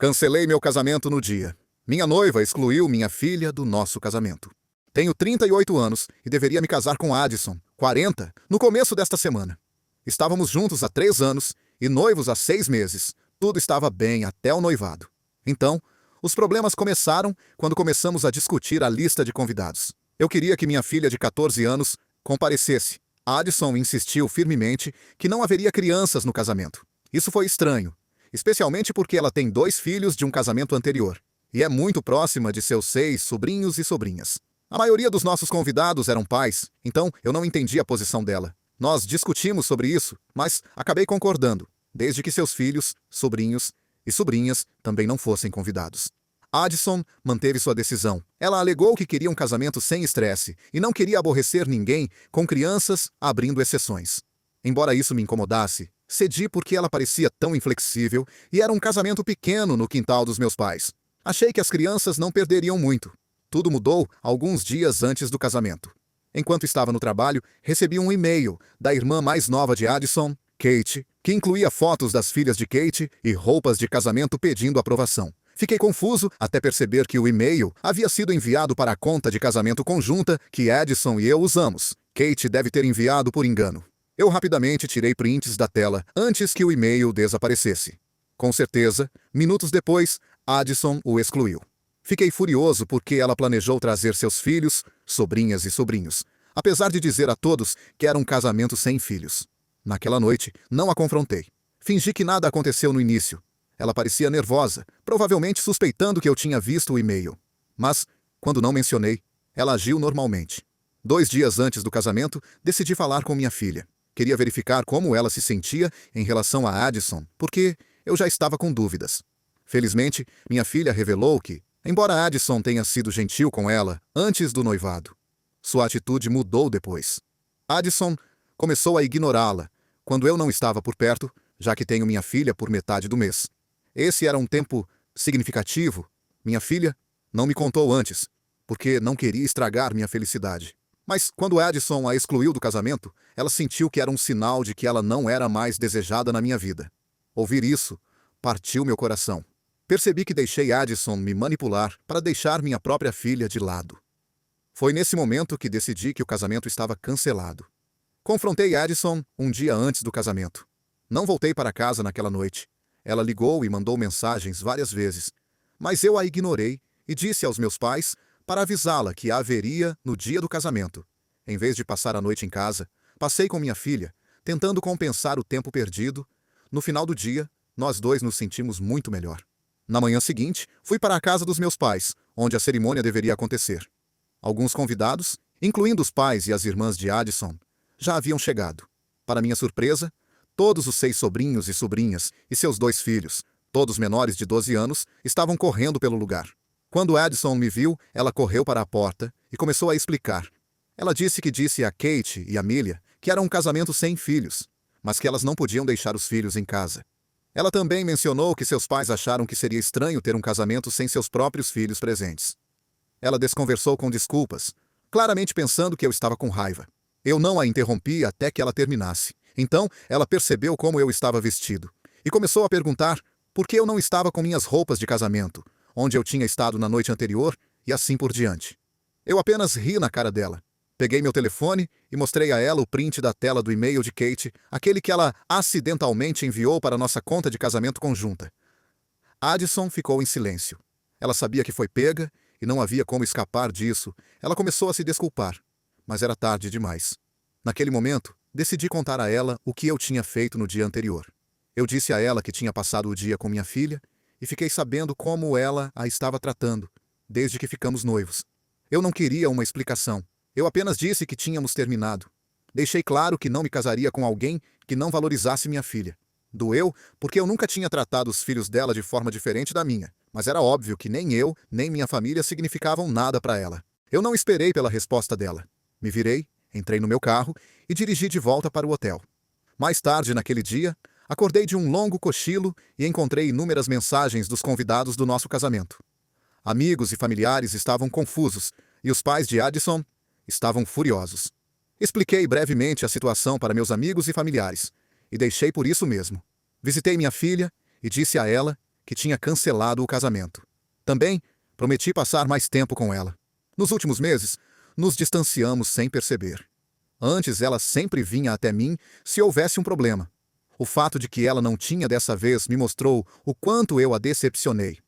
Cancelei meu casamento no dia. Minha noiva excluiu minha filha do nosso casamento. Tenho 38 anos e deveria me casar com Addison, 40, no começo desta semana. Estávamos juntos há 3 anos e noivos há 6 meses. Tudo estava bem até o noivado. Então, os problemas começaram quando começamos a discutir a lista de convidados. Eu queria que minha filha de 14 anos comparecesse. Addison insistiu firmemente que não haveria crianças no casamento. Isso foi estranho, especialmente porque ela tem 2 filhos de um casamento anterior, e é muito próxima de seus 6 sobrinhos e sobrinhas. A maioria dos nossos convidados eram pais, então eu não entendi a posição dela. Nós discutimos sobre isso, mas acabei concordando, desde que seus filhos, sobrinhos e sobrinhas também não fossem convidados. Addison manteve sua decisão. Ela alegou que queria um casamento sem estresse e não queria aborrecer ninguém com crianças, abrindo exceções. Embora isso me incomodasse, cedi porque ela parecia tão inflexível e era um casamento pequeno no quintal dos meus pais. Achei que as crianças não perderiam muito. Tudo mudou alguns dias antes do casamento. Enquanto estava no trabalho, recebi um e-mail da irmã mais nova de Addison, Kate, que incluía fotos das filhas de Kate e roupas de casamento pedindo aprovação. Fiquei confuso até perceber que o e-mail havia sido enviado para a conta de casamento conjunta que Addison e eu usamos. Kate deve ter enviado por engano. Eu rapidamente tirei prints da tela antes que o e-mail desaparecesse. Com certeza, minutos depois, Addison o excluiu. Fiquei furioso porque ela planejou trazer seus filhos, sobrinhas e sobrinhos, apesar de dizer a todos que era um casamento sem filhos. Naquela noite, não a confrontei. Fingi que nada aconteceu no início. Ela parecia nervosa, provavelmente suspeitando que eu tinha visto o e-mail. Mas, quando não mencionei, ela agiu normalmente. 2 dias antes do casamento, decidi falar com minha filha. Queria verificar como ela se sentia em relação a Addison, porque eu já estava com dúvidas. Felizmente, minha filha revelou que, embora Addison tenha sido gentil com ela antes do noivado, sua atitude mudou depois. Addison começou a ignorá-la quando eu não estava por perto, já que tenho minha filha por metade do mês. Esse era um tempo significativo. Minha filha não me contou antes, porque não queria estragar minha felicidade. Mas quando Addison a excluiu do casamento, ela sentiu que era um sinal de que ela não era mais desejada na minha vida. Ouvir isso partiu meu coração. Percebi que deixei Addison me manipular para deixar minha própria filha de lado. Foi nesse momento que decidi que o casamento estava cancelado. Confrontei Addison um dia antes do casamento. Não voltei para casa naquela noite. Ela ligou e mandou mensagens várias vezes, mas eu a ignorei e disse aos meus pais para avisá-la que a haveria no dia do casamento. Em vez de passar a noite em casa, passei com minha filha, tentando compensar o tempo perdido. No final do dia, nós 2 nos sentimos muito melhor. Na manhã seguinte, fui para a casa dos meus pais, onde a cerimônia deveria acontecer. Alguns convidados, incluindo os pais e as irmãs de Addison, já haviam chegado. Para minha surpresa, todos os 6 sobrinhos e sobrinhas e seus 2 filhos, todos menores de 12 anos, estavam correndo pelo lugar. Quando Addison me viu, ela correu para a porta e começou a explicar. Ela disse que disse a Kate e a Millie que era um casamento sem filhos, mas que elas não podiam deixar os filhos em casa. Ela também mencionou que seus pais acharam que seria estranho ter um casamento sem seus próprios filhos presentes. Ela desconversou com desculpas, claramente pensando que eu estava com raiva. Eu não a interrompi até que ela terminasse. Então, ela percebeu como eu estava vestido e começou a perguntar por que eu não estava com minhas roupas de casamento, onde eu tinha estado na noite anterior e assim por diante. Eu apenas ri na cara dela. Peguei meu telefone e mostrei a ela o print da tela do e-mail de Kate, aquele que ela acidentalmente enviou para nossa conta de casamento conjunta. Addison ficou em silêncio. Ela sabia que foi pega e não havia como escapar disso. Ela começou a se desculpar, mas era tarde demais. Naquele momento, decidi contar a ela o que eu tinha feito no dia anterior. Eu disse a ela que tinha passado o dia com minha filha e fiquei sabendo como ela a estava tratando, desde que ficamos noivos. Eu não queria uma explicação. Eu apenas disse que tínhamos terminado. Deixei claro que não me casaria com alguém que não valorizasse minha filha. Doeu porque eu nunca tinha tratado os filhos dela de forma diferente da minha, mas era óbvio que nem eu, nem minha família significavam nada para ela. Eu não esperei pela resposta dela. Me virei, entrei no meu carro e dirigi de volta para o hotel. Mais tarde naquele dia, acordei de um longo cochilo e encontrei inúmeras mensagens dos convidados do nosso casamento. Amigos e familiares estavam confusos e os pais de Addison estavam furiosos. Expliquei brevemente a situação para meus amigos e familiares e deixei por isso mesmo. Visitei minha filha e disse a ela que tinha cancelado o casamento. Também prometi passar mais tempo com ela. Nos últimos meses, nos distanciamos sem perceber. Antes, ela sempre vinha até mim se houvesse um problema. O fato de que ela não tinha dessa vez me mostrou o quanto eu a decepcionei.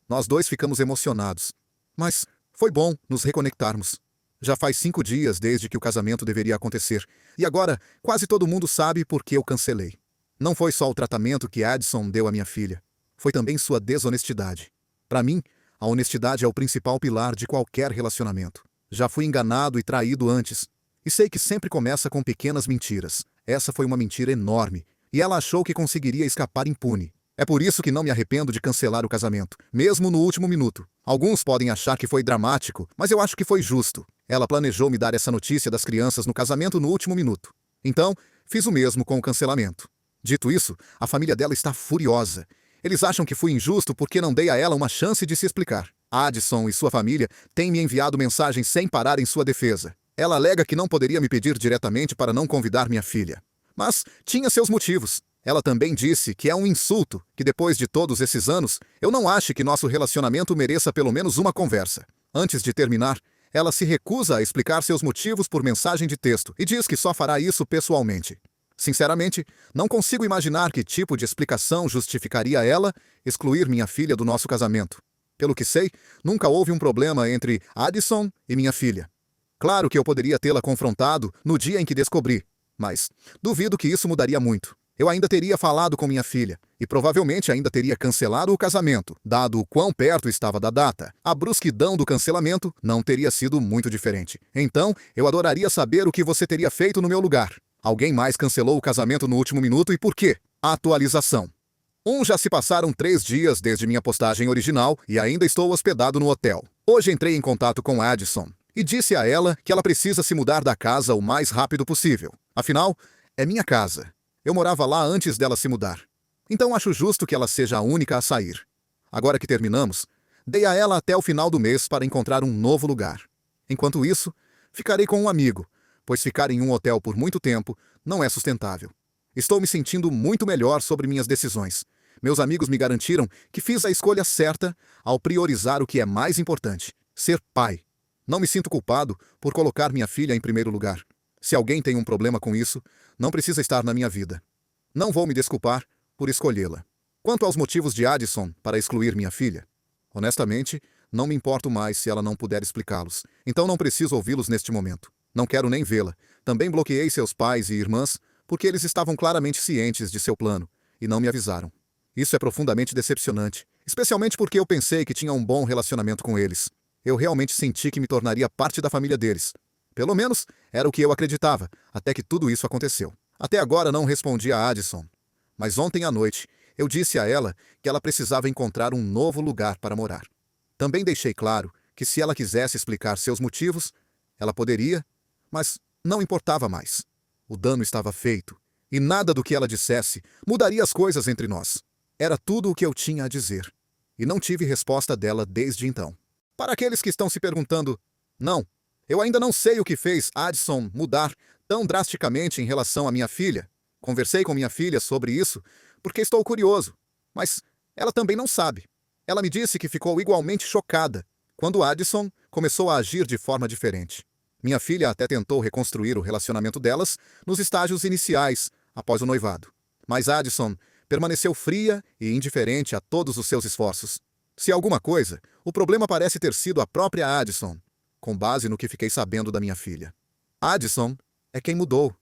Nós dois ficamos emocionados. Mas foi bom nos reconectarmos. Já faz 5 dias desde que o casamento deveria acontecer, e agora quase todo mundo sabe por que eu cancelei. Não foi só o tratamento que Addison deu à minha filha, foi também sua desonestidade. Para mim, a honestidade é o principal pilar de qualquer relacionamento. Já fui enganado e traído antes, e sei que sempre começa com pequenas mentiras. Essa foi uma mentira enorme, e ela achou que conseguiria escapar impune. É por isso que não me arrependo de cancelar o casamento, mesmo no último minuto. Alguns podem achar que foi dramático, mas eu acho que foi justo. Ela planejou me dar essa notícia das crianças no casamento no último minuto. Então, fiz o mesmo com o cancelamento. Dito isso, a família dela está furiosa. Eles acham que fui injusto porque não dei a ela uma chance de se explicar. Addison e sua família têm me enviado mensagens sem parar em sua defesa. Ela alega que não poderia me pedir diretamente para não convidar minha filha. Mas tinha seus motivos. Ela também disse que é um insulto que depois de todos esses anos, eu não ache que nosso relacionamento mereça pelo menos uma conversa. Antes de terminar, ela se recusa a explicar seus motivos por mensagem de texto e diz que só fará isso pessoalmente. Sinceramente, não consigo imaginar que tipo de explicação justificaria ela excluir minha filha do nosso casamento. Pelo que sei, nunca houve um problema entre Addison e minha filha. Claro que eu poderia tê-la confrontado no dia em que descobri, mas duvido que isso mudaria muito. Eu ainda teria falado com minha filha, e provavelmente ainda teria cancelado o casamento, dado o quão perto estava da data. A brusquidão do cancelamento não teria sido muito diferente. Então, eu adoraria saber o que você teria feito no meu lugar. Alguém mais cancelou o casamento no último minuto e por quê? Atualização. Já se passaram 3 dias desde minha postagem original e ainda estou hospedado no hotel. Hoje entrei em contato com Addison e disse a ela que ela precisa se mudar da casa o mais rápido possível. Afinal, é minha casa. Eu morava lá antes dela se mudar. Então acho justo que ela seja a única a sair. Agora que terminamos, dei a ela até o final do mês para encontrar um novo lugar. Enquanto isso, ficarei com um amigo, pois ficar em um hotel por muito tempo não é sustentável. Estou me sentindo muito melhor sobre minhas decisões. Meus amigos me garantiram que fiz a escolha certa ao priorizar o que é mais importante: ser pai. Não me sinto culpado por colocar minha filha em primeiro lugar. Se alguém tem um problema com isso, não precisa estar na minha vida. Não vou me desculpar por escolhê-la. Quanto aos motivos de Addison para excluir minha filha, honestamente, não me importo mais se ela não puder explicá-los, então não preciso ouvi-los neste momento. Não quero nem vê-la. Também bloqueei seus pais e irmãs porque eles estavam claramente cientes de seu plano e não me avisaram. Isso é profundamente decepcionante, especialmente porque eu pensei que tinha um bom relacionamento com eles. Eu realmente senti que me tornaria parte da família deles. Pelo menos, era o que eu acreditava, até que tudo isso aconteceu. Até agora não respondi a Addison, mas ontem à noite eu disse a ela que ela precisava encontrar um novo lugar para morar. Também deixei claro que se ela quisesse explicar seus motivos, ela poderia, mas não importava mais. O dano estava feito, e nada do que ela dissesse mudaria as coisas entre nós. Era tudo o que eu tinha a dizer, e não tive resposta dela desde então. Para aqueles que estão se perguntando, não, eu ainda não sei o que fez Addison mudar tão drasticamente em relação à minha filha. Conversei com minha filha sobre isso porque estou curioso, mas ela também não sabe. Ela me disse que ficou igualmente chocada quando Addison começou a agir de forma diferente. Minha filha até tentou reconstruir o relacionamento delas nos estágios iniciais, após o noivado. Mas Addison permaneceu fria e indiferente a todos os seus esforços. Se alguma coisa, o problema parece ter sido a própria Addison, com base no que fiquei sabendo da minha filha. Addison é quem mudou.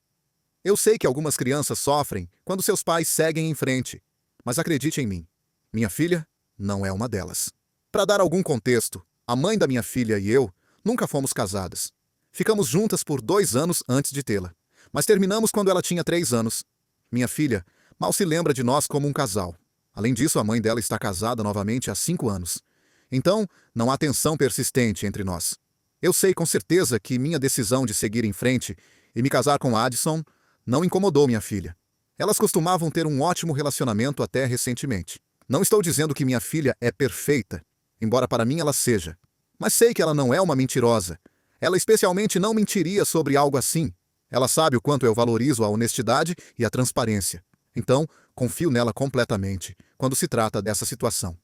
Eu sei que algumas crianças sofrem quando seus pais seguem em frente, mas acredite em mim, minha filha não é uma delas. Para dar algum contexto, a mãe da minha filha e eu nunca fomos casadas. Ficamos juntas por 2 anos antes de tê-la, mas terminamos quando ela tinha 3 anos. Minha filha mal se lembra de nós como um casal. Além disso, a mãe dela está casada novamente há 5 anos. Então, não há tensão persistente entre nós. Eu sei com certeza que minha decisão de seguir em frente e me casar com Addison não incomodou minha filha. Elas costumavam ter um ótimo relacionamento até recentemente. Não estou dizendo que minha filha é perfeita, embora para mim ela seja. Mas sei que ela não é uma mentirosa. Ela especialmente não mentiria sobre algo assim. Ela sabe o quanto eu valorizo a honestidade e a transparência. Então, Confio nela completamente quando se trata dessa situação.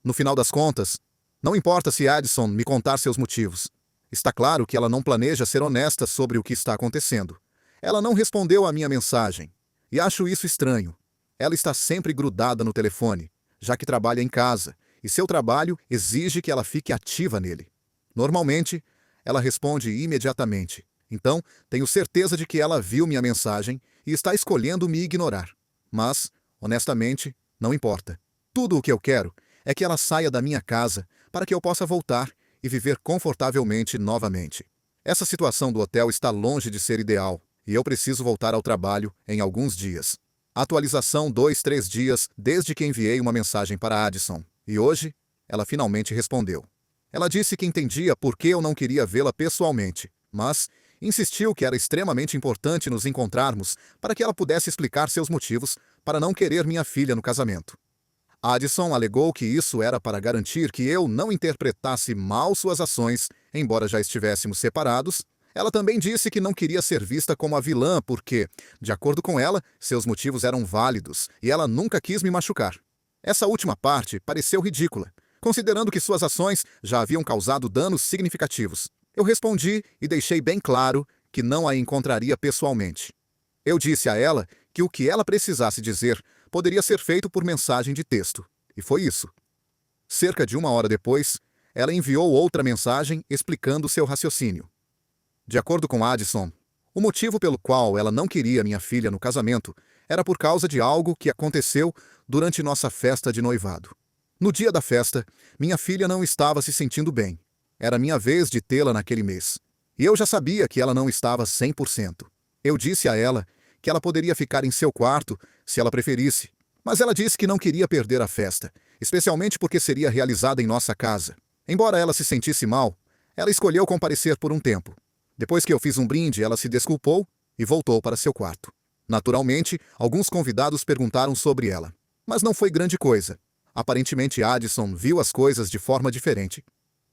No final das contas, não importa se Addison me contar seus motivos. Está claro que ela não planeja ser honesta sobre o que está acontecendo. Ela não respondeu à minha mensagem. E acho isso estranho. Ela está sempre grudada no telefone, já que trabalha em casa, e seu trabalho exige que ela fique ativa nele. Normalmente, ela responde imediatamente. Então, tenho certeza de que ela viu minha mensagem e está escolhendo me ignorar. Mas, honestamente, não importa. Tudo o que eu quero é que ela saia da minha casa para que eu possa voltar e viver confortavelmente novamente. Essa situação do hotel está longe de ser ideal e eu preciso voltar ao trabalho em alguns dias. Atualização 2-3 dias desde que enviei uma mensagem para Addison, e hoje ela finalmente respondeu. Ela disse que entendia por que eu não queria vê-la pessoalmente, mas insistiu que era extremamente importante nos encontrarmos para que ela pudesse explicar seus motivos para não querer minha filha no casamento. Addison alegou que isso era para garantir que eu não interpretasse mal suas ações, embora já estivéssemos separados. Ela também disse que não queria ser vista como a vilã porque, de acordo com ela, seus motivos eram válidos e ela nunca quis me machucar. Essa última parte pareceu ridícula, considerando que suas ações já haviam causado danos significativos. Eu respondi e deixei bem claro que não a encontraria pessoalmente. Eu disse a ela que o que ela precisasse dizer poderia ser feito por mensagem de texto, e foi isso. Cerca de 1 hora depois, ela enviou outra mensagem explicando seu raciocínio. De acordo com Addison, o motivo pelo qual ela não queria minha filha no casamento era por causa de algo que aconteceu durante nossa festa de noivado. No dia da festa, minha filha não estava se sentindo bem. Era minha vez de tê-la naquele mês. E eu já sabia que ela não estava 100%. Eu disse a ela que ela poderia ficar em seu quarto se ela preferisse, mas ela disse que não queria perder a festa, especialmente porque seria realizada em nossa casa. Embora ela se sentisse mal, ela escolheu comparecer por um tempo. Depois que eu fiz um brinde, ela se desculpou e voltou para seu quarto. Naturalmente, alguns convidados perguntaram sobre ela, mas não foi grande coisa. Aparentemente, Addison viu as coisas de forma diferente.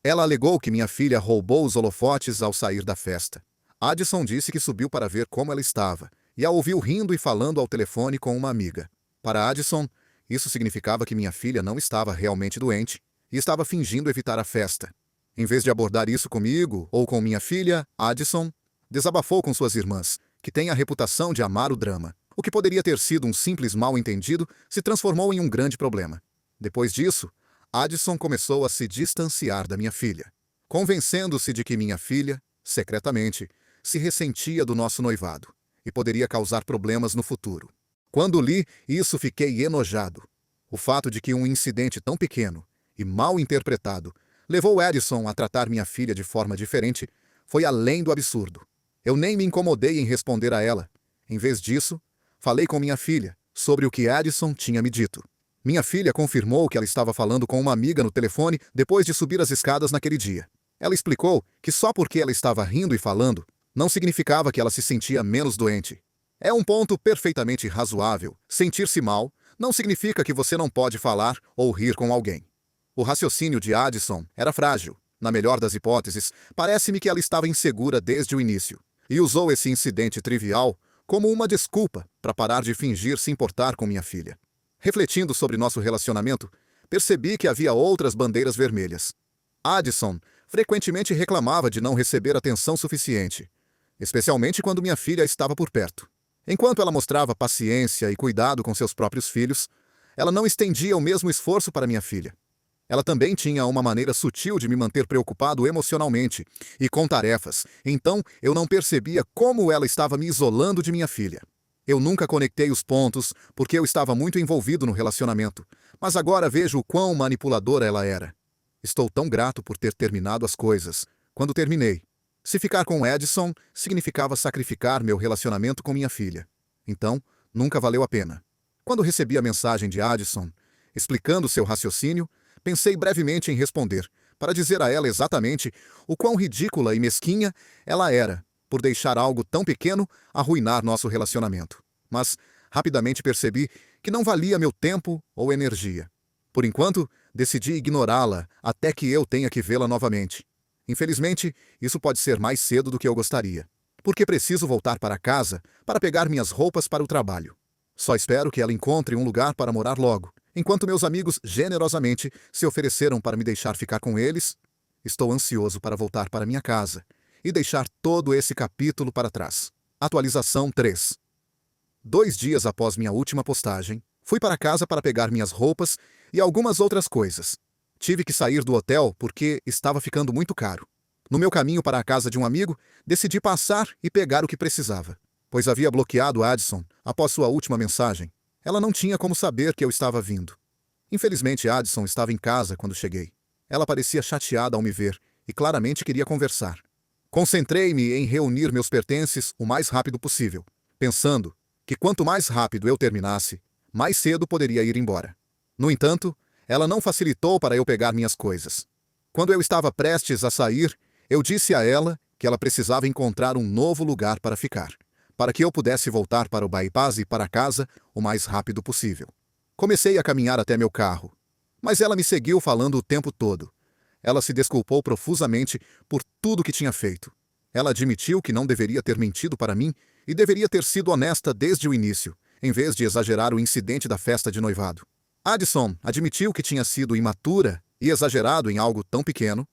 Ela alegou que minha filha roubou os holofotes ao sair da festa. Addison disse que subiu para ver como ela estava, e a ouviu rindo e falando ao telefone com uma amiga. Para Addison, isso significava que minha filha não estava realmente doente e estava fingindo evitar a festa. Em vez de abordar isso comigo ou com minha filha, Addison desabafou com suas irmãs, que têm a reputação de amar o drama. O que poderia ter sido um simples mal-entendido se transformou em um grande problema. Depois disso, Addison começou a se distanciar da minha filha, convencendo-se de que minha filha, secretamente, se ressentia do nosso noivado e poderia causar problemas no futuro. Quando li isso, fiquei enojado. O fato de que um incidente tão pequeno e mal interpretado levou Addison a tratar minha filha de forma diferente foi além do absurdo. Eu nem me incomodei em responder a ela. Em vez disso, falei com minha filha sobre o que Addison tinha me dito. Minha filha confirmou que ela estava falando com uma amiga no telefone depois de subir as escadas naquele dia. Ela explicou que só porque ela estava rindo e falando, não significava que ela se sentia menos doente. É um ponto perfeitamente razoável. Sentir-se mal não significa que você não pode falar ou rir com alguém. O raciocínio de Addison era frágil. Na melhor das hipóteses, parece-me que ela estava insegura desde o início e usou esse incidente trivial como uma desculpa para parar de fingir se importar com minha filha. Refletindo sobre nosso relacionamento, percebi que havia outras bandeiras vermelhas. Addison frequentemente reclamava de não receber atenção suficiente, especialmente quando minha filha estava por perto. Enquanto ela mostrava paciência e cuidado com seus próprios filhos, ela não estendia o mesmo esforço para minha filha. Ela também tinha uma maneira sutil de me manter preocupado emocionalmente e com tarefas, então eu não percebia como ela estava me isolando de minha filha. Eu nunca conectei os pontos porque eu estava muito envolvido no relacionamento, mas agora vejo o quão manipuladora ela era. Estou tão grato por ter terminado as coisas. Quando terminei, se ficar com Addison significava sacrificar meu relacionamento com minha filha. Então, nunca valeu a pena. Quando recebi a mensagem de Addison, explicando seu raciocínio, pensei brevemente em responder, para dizer a ela exatamente o quão ridícula e mesquinha ela era, por deixar algo tão pequeno arruinar nosso relacionamento. Mas rapidamente percebi que não valia meu tempo ou energia. Por enquanto, decidi ignorá-la até que eu tenha que vê-la novamente. Infelizmente, isso pode ser mais cedo do que eu gostaria, porque preciso voltar para casa para pegar minhas roupas para o trabalho. Só espero que ela encontre um lugar para morar logo. Enquanto meus amigos generosamente se ofereceram para me deixar ficar com eles, estou ansioso para voltar para minha casa e deixar todo esse capítulo para trás. Atualização 3. 2 dias após minha última postagem, fui para casa para pegar minhas roupas e algumas outras coisas. Tive que sair do hotel porque estava ficando muito caro. No meu caminho para a casa de um amigo, decidi passar e pegar o que precisava, pois havia bloqueado Addison após sua última mensagem. Ela não tinha como saber que eu estava vindo. Infelizmente, Addison estava em casa quando cheguei. Ela parecia chateada ao me ver e claramente queria conversar. Concentrei-me em reunir meus pertences o mais rápido possível, pensando que quanto mais rápido eu terminasse, mais cedo poderia ir embora. No entanto, ela não facilitou para eu pegar minhas coisas. Quando eu estava prestes a sair, eu disse a ela que ela precisava encontrar um novo lugar para ficar, para que eu pudesse voltar para o bypass e para casa o mais rápido possível. Comecei a caminhar até meu carro, mas ela me seguiu falando o tempo todo. Ela se desculpou profusamente por tudo que tinha feito. Ela admitiu que não deveria ter mentido para mim e deveria ter sido honesta desde o início, em vez de exagerar o incidente da festa de noivado. Addison admitiu que tinha sido imatura e exagerado em algo tão pequeno.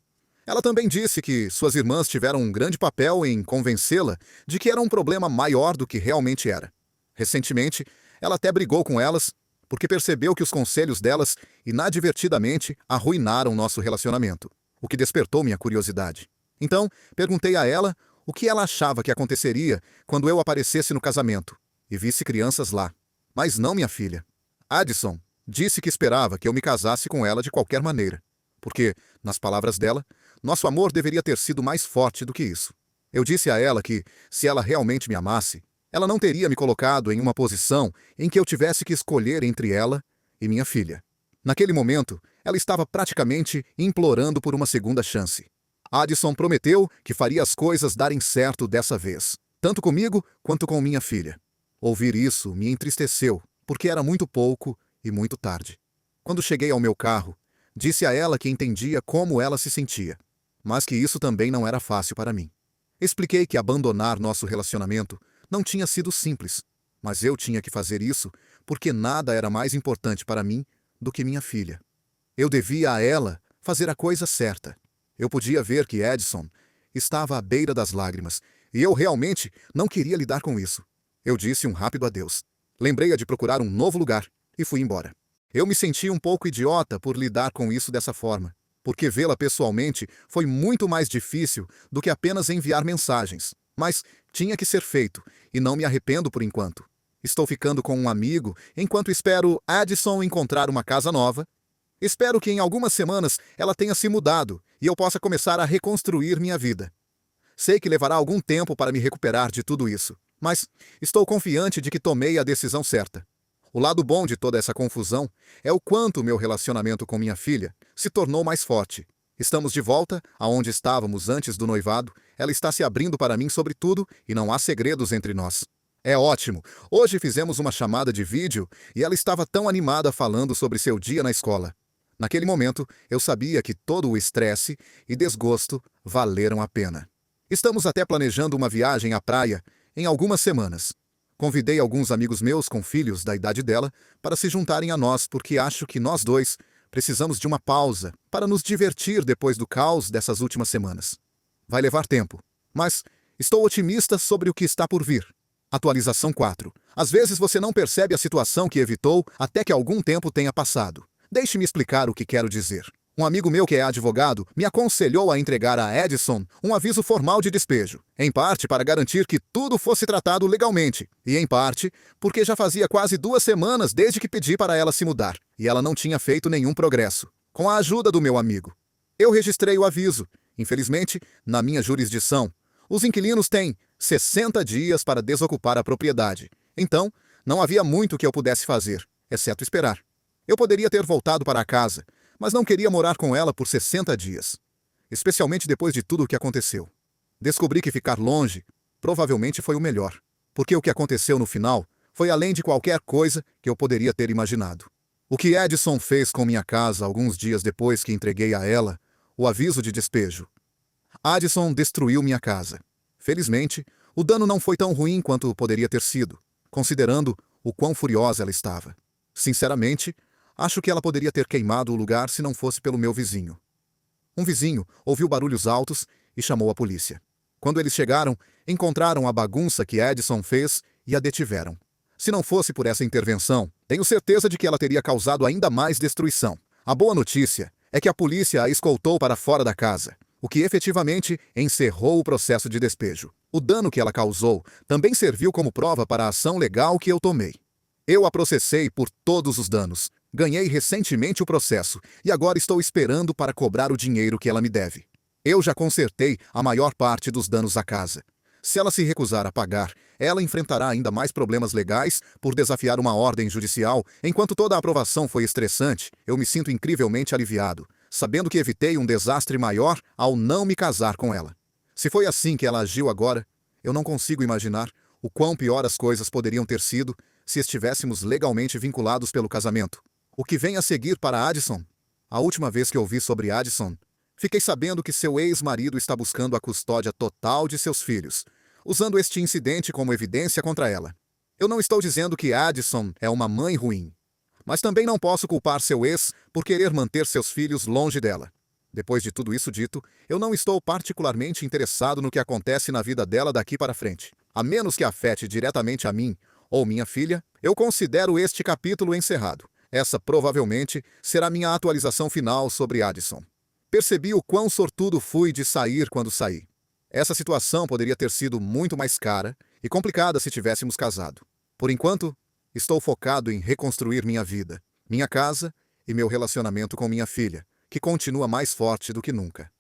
Ela também disse que suas irmãs tiveram um grande papel em convencê-la de que era um problema maior do que realmente era. Recentemente, ela até brigou com elas porque percebeu que os conselhos delas inadvertidamente arruinaram nosso relacionamento, o que despertou minha curiosidade. Então, perguntei a ela o que ela achava que aconteceria quando eu aparecesse no casamento e visse crianças lá. Mas não minha filha. Addison disse que esperava que eu me casasse com ela de qualquer maneira, porque, nas palavras dela, nosso amor deveria ter sido mais forte do que isso. Eu disse a ela que, se ela realmente me amasse, ela não teria me colocado em uma posição em que eu tivesse que escolher entre ela e minha filha. Naquele momento, ela estava praticamente implorando por uma segunda chance. Addison prometeu que faria as coisas darem certo dessa vez, tanto comigo quanto com minha filha. Ouvir isso me entristeceu, porque era muito pouco e muito tarde. Quando cheguei ao meu carro, disse a ela que entendia como ela se sentia, mas que isso também não era fácil para mim. Expliquei que abandonar nosso relacionamento não tinha sido simples, mas eu tinha que fazer isso porque nada era mais importante para mim do que minha filha. Eu devia a ela fazer a coisa certa. Eu podia ver que Addison estava à beira das lágrimas e eu realmente não queria lidar com isso. Eu disse um rápido adeus. Lembrei-a de procurar um novo lugar e fui embora. Eu me senti um pouco idiota por lidar com isso dessa forma, porque vê-la pessoalmente foi muito mais difícil do que apenas enviar mensagens. Mas tinha que ser feito, e não me arrependo por enquanto. Estou ficando com um amigo enquanto espero Addison encontrar uma casa nova. Espero que em algumas semanas ela tenha se mudado e eu possa começar a reconstruir minha vida. Sei que levará algum tempo para me recuperar de tudo isso, mas estou confiante de que tomei a decisão certa. O lado bom de toda essa confusão é o quanto meu relacionamento com minha filha se tornou mais forte. Estamos de volta aonde estávamos antes do noivado. Ela está se abrindo para mim sobre tudo e não há segredos entre nós. É ótimo. Hoje fizemos uma chamada de vídeo e ela estava tão animada falando sobre seu dia na escola. Naquele momento, eu sabia que todo o estresse e desgosto valeram a pena. Estamos até planejando uma viagem à praia em algumas semanas. Convidei alguns amigos meus com filhos da idade dela para se juntarem a nós porque acho que nós dois precisamos de uma pausa para nos divertir depois do caos dessas últimas semanas. Vai levar tempo, mas estou otimista sobre o que está por vir. Atualização 4. Às vezes você não percebe a situação que evitou até que algum tempo tenha passado. Deixe-me explicar o que quero dizer. Um amigo meu que é advogado me aconselhou a entregar a Addison um aviso formal de despejo, em parte para garantir que tudo fosse tratado legalmente, e em parte porque já fazia quase 2 semanas desde que pedi para ela se mudar, e ela não tinha feito nenhum progresso. Com a ajuda do meu amigo, eu registrei o aviso. Infelizmente, na minha jurisdição, os inquilinos têm 60 dias para desocupar a propriedade. Então, não havia muito que eu pudesse fazer, exceto esperar. Eu poderia ter voltado para a casa, mas não queria morar com ela por 60 dias. Especialmente depois de tudo o que aconteceu. Descobri que ficar longe provavelmente foi o melhor, porque o que aconteceu no final foi além de qualquer coisa que eu poderia ter imaginado. O que Addison fez com minha casa alguns dias depois que entreguei a ela o aviso de despejo. Addison destruiu minha casa. Felizmente, o dano não foi tão ruim quanto poderia ter sido, considerando o quão furiosa ela estava. Sinceramente, acho que ela poderia ter queimado o lugar se não fosse pelo meu vizinho. Um vizinho ouviu barulhos altos e chamou a polícia. Quando eles chegaram, encontraram a bagunça que Edison fez e a detiveram. Se não fosse por essa intervenção, tenho certeza de que ela teria causado ainda mais destruição. A boa notícia é que a polícia a escoltou para fora da casa, o que efetivamente encerrou o processo de despejo. O dano que ela causou também serviu como prova para a ação legal que eu tomei. Eu a processei por todos os danos. Ganhei recentemente o processo e agora estou esperando para cobrar o dinheiro que ela me deve. Eu já consertei a maior parte dos danos à casa. Se ela se recusar a pagar, ela enfrentará ainda mais problemas legais por desafiar uma ordem judicial. Enquanto toda a aprovação foi estressante, eu me sinto incrivelmente aliviado, sabendo que evitei um desastre maior ao não me casar com ela. Se foi assim que ela agiu agora, eu não consigo imaginar o quão pior as coisas poderiam ter sido se estivéssemos legalmente vinculados pelo casamento. O que vem a seguir para Addison? A última vez que ouvi sobre Addison, fiquei sabendo que seu ex-marido está buscando a custódia total de seus filhos, usando este incidente como evidência contra ela. Eu não estou dizendo que Addison é uma mãe ruim, mas também não posso culpar seu ex por querer manter seus filhos longe dela. Depois de tudo isso dito, eu não estou particularmente interessado no que acontece na vida dela daqui para frente. A menos que afete diretamente a mim ou minha filha, eu considero este capítulo encerrado. Essa provavelmente será minha atualização final sobre Addison. Percebi o quão sortudo fui de sair quando saí. Essa situação poderia ter sido muito mais cara e complicada se tivéssemos casado. Por enquanto, estou focado em reconstruir minha vida, minha casa e meu relacionamento com minha filha, que continua mais forte do que nunca.